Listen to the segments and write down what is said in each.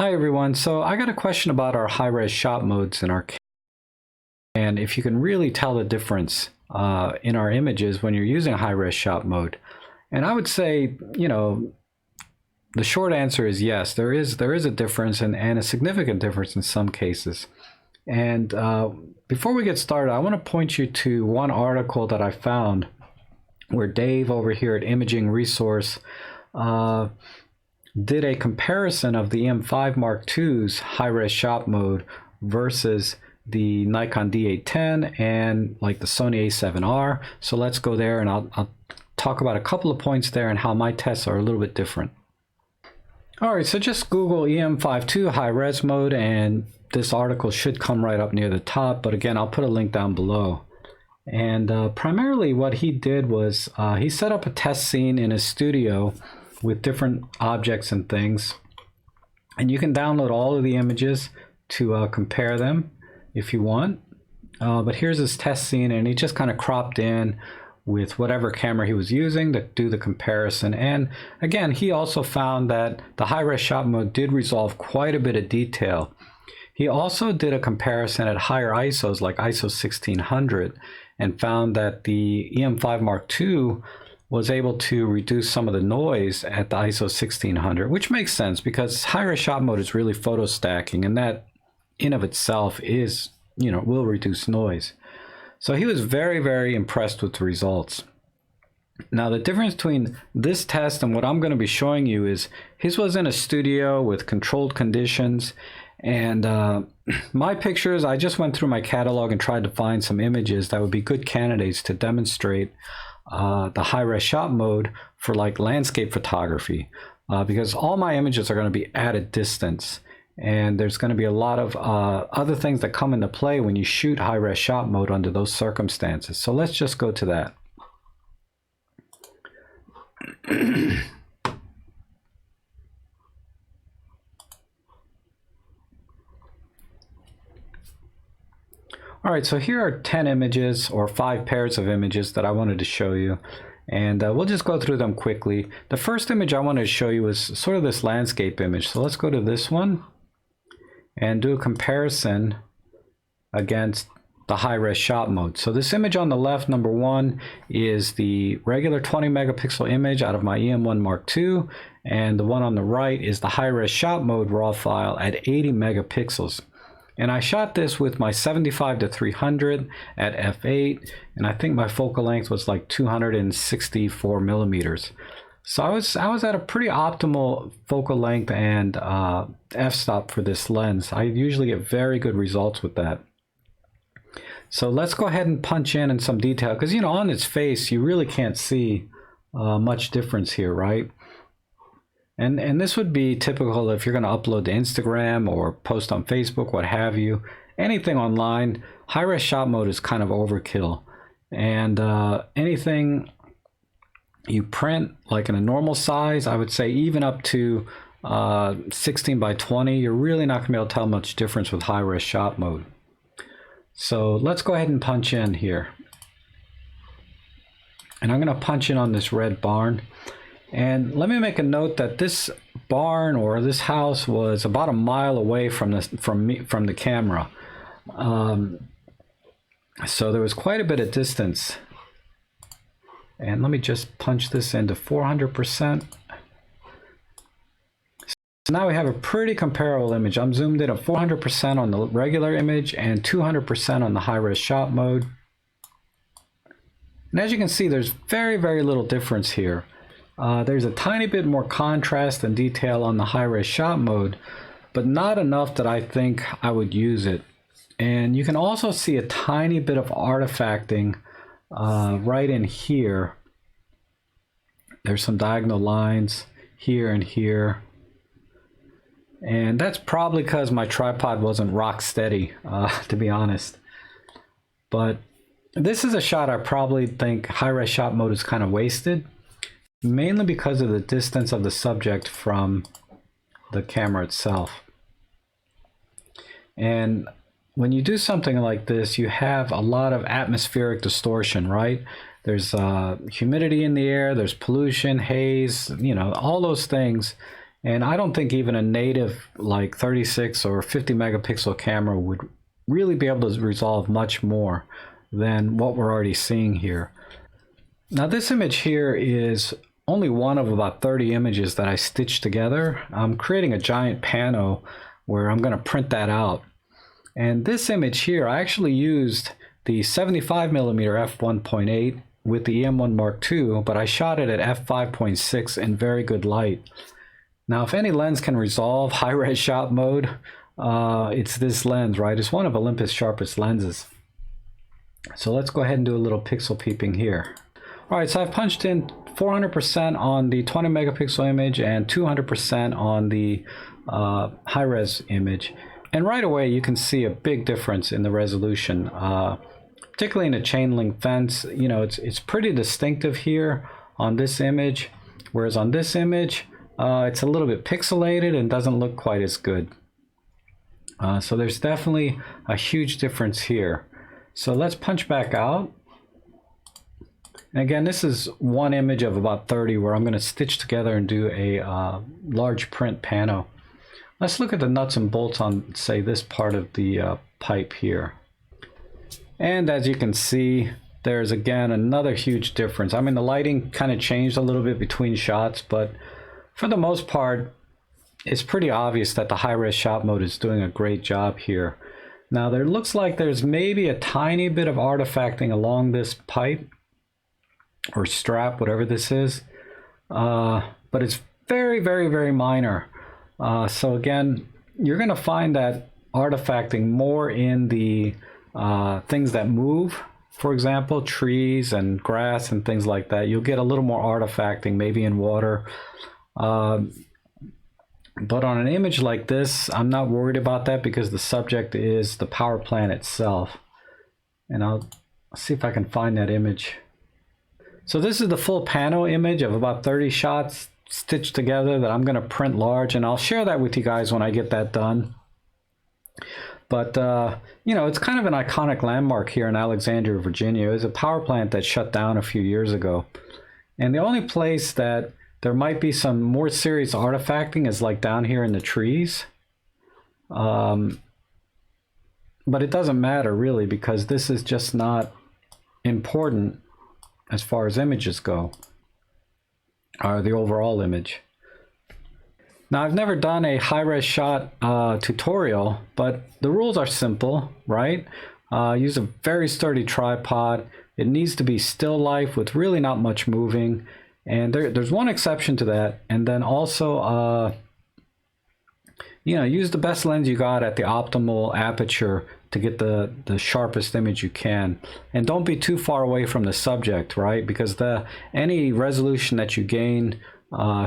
Hi everyone. So I got a question about our high-res shot modes in our camera, and if you can really tell the difference in our images when you're using high-res shot mode. And I would say, the short answer is yes, there is a difference and a significant difference in some cases. And before we get started, I want to point you to one article that I found where Dave over here at Imaging Resource did a comparison of the E-M5 Mark II's high-res shot mode versus the Nikon D810 and like the Sony A7R. So let's go there and I'll talk about a couple of points there and how my tests are a little bit different. All right, so just Google E-M5 high-res mode and this article should come right up near the top, but again, I'll put a link down below. And primarily what he did was he set up a test scene in his studio with different objects and things, and you can download all of the images to compare them if you want, but here's his test scene, and he just kind of cropped in with whatever camera he was using to do the comparison. And again, he also found that the high-res shot mode did resolve quite a bit of detail. He also did a comparison at higher ISOs like ISO 1600 and found that the E-M5 Mark II was able to reduce some of the noise at the ISO 1600, which makes sense because high-res shot mode is really photo stacking, and that in of itself is, will reduce noise. So he was very, very impressed with the results. Now, the difference between this test and what I'm going to be showing you is his was in a studio with controlled conditions, and my pictures, I just went through my catalog and tried to find some images that would be good candidates to demonstrate the high-res shot mode for like landscape photography, because all my images are going to be at a distance, and there's going to be a lot of other things that come into play when you shoot high-res shot mode under those circumstances. So let's just go to that. All right, so here are 10 images or 5 pairs of images that I wanted to show you, and we'll just go through them quickly. The first image I wanted to show you is sort of this landscape image. So let's go to this one and do a comparison against the high-res shot mode. So this image on the left, number 1, is the regular 20 megapixel image out of my E-M1 Mark II, and the one on the right is the high-res shot mode raw file at 80 megapixels. And I shot this with my 75-300 at f8, and I think my focal length was like 264 millimeters. So I was at a pretty optimal focal length and f-stop for this lens. I usually get very good results with that. So let's go ahead and punch in some detail, because on its face you really can't see much difference here, right? And this would be typical if you're going to upload to Instagram or post on Facebook, what have you. Anything online, high-res shot mode is kind of overkill. And anything you print, like in a normal size, I would say even up to 16 by 20, you're really not going to be able to tell much difference with high-res shot mode. So let's go ahead and punch in here. And I'm going to punch in on this red barn. And let me make a note that this barn or this house was about a mile away from the camera, so there was quite a bit of distance. And let me just punch this into 400%. So now we have a pretty comparable image. I'm zoomed in at 400% on the regular image and 200% on the high-res shot mode. And as you can see, there's very, very little difference here. There's a tiny bit more contrast and detail on the high-res shot mode, but not enough that I think I would use it. And you can also see a tiny bit of artifacting right in here. There's some diagonal lines here and here. And that's probably because my tripod wasn't rock steady, to be honest. But this is a shot I probably think high-res shot mode is kind of wasted, mainly because of the distance of the subject from the camera itself. And when you do something like this, you have a lot of atmospheric distortion, right? There's humidity in the air, there's pollution, haze, all those things. And I don't think even a native like 36 or 50 megapixel camera would really be able to resolve much more than what we're already seeing here. Now this image here is only one of about 30 images that I stitched together. I'm creating a giant pano where I'm going to print that out. And this image here, I actually used the 75 millimeter f1.8 with the E-M1 Mark II, but I shot it at f5.6 in very good light. Now, if any lens can resolve high-res shot mode, it's this lens, right? It's one of Olympus' sharpest lenses. So let's go ahead and do a little pixel peeping here. All right, so I've punched in 400% on the 20 megapixel image and 200% on the high-res image. And right away, you can see a big difference in the resolution, particularly in a chain link fence. You know, it's pretty distinctive here on this image, whereas on this image, it's a little bit pixelated and doesn't look quite as good. So there's definitely a huge difference here. So let's punch back out. And again, this is one image of about 30 where I'm going to stitch together and do a large print pano. Let's look at the nuts and bolts on, say, this part of the pipe here. And as you can see, there's again another huge difference. I mean, the lighting kind of changed a little bit between shots, but for the most part, it's pretty obvious that the high-res shot mode is doing a great job here. Now, there looks like there's maybe a tiny bit of artifacting along this pipe or strap, whatever this is, but it's very, very, very minor. So again, you're going to find that artifacting more in the things that move, for example, trees and grass and things like that. You'll get a little more artifacting, maybe in water. But on an image like this, I'm not worried about that because the subject is the power plant itself. And I'll see if I can find that image. So this is the full pano image of about 30 shots stitched together that I'm going to print large, and I'll share that with you guys when I get that done. But you know, it's kind of an iconic landmark here in Alexandria, Virginia. It was a power plant that shut down a few years ago, and the only place that there might be some more serious artifacting is like down here in the trees. But it doesn't matter really, because this is just not important as far as images go, or the overall image. Now, I've never done a high-res shot tutorial, but the rules are simple, right? Use a very sturdy tripod. It needs to be still life with really not much moving. And there's one exception to that. And then also, you know, use the best lens you got at the optimal aperture to get the sharpest image you can. And don't be too far away from the subject, right? Because any resolution that you gain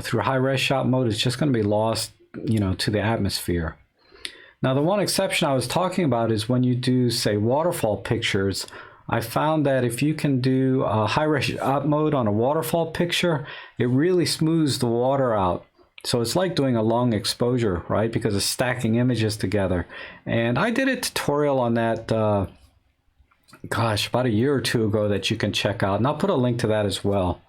through high-res shot mode is just going to be lost, you know, to the atmosphere. Now, the one exception I was talking about is when you do, say, waterfall pictures. I found that if you can do high-res shot mode on a waterfall picture, it really smooths the water out. So it's like doing a long exposure, right? Because it's stacking images together. And I did a tutorial on that, gosh, about a year or two ago that you can check out. And I'll put a link to that as well.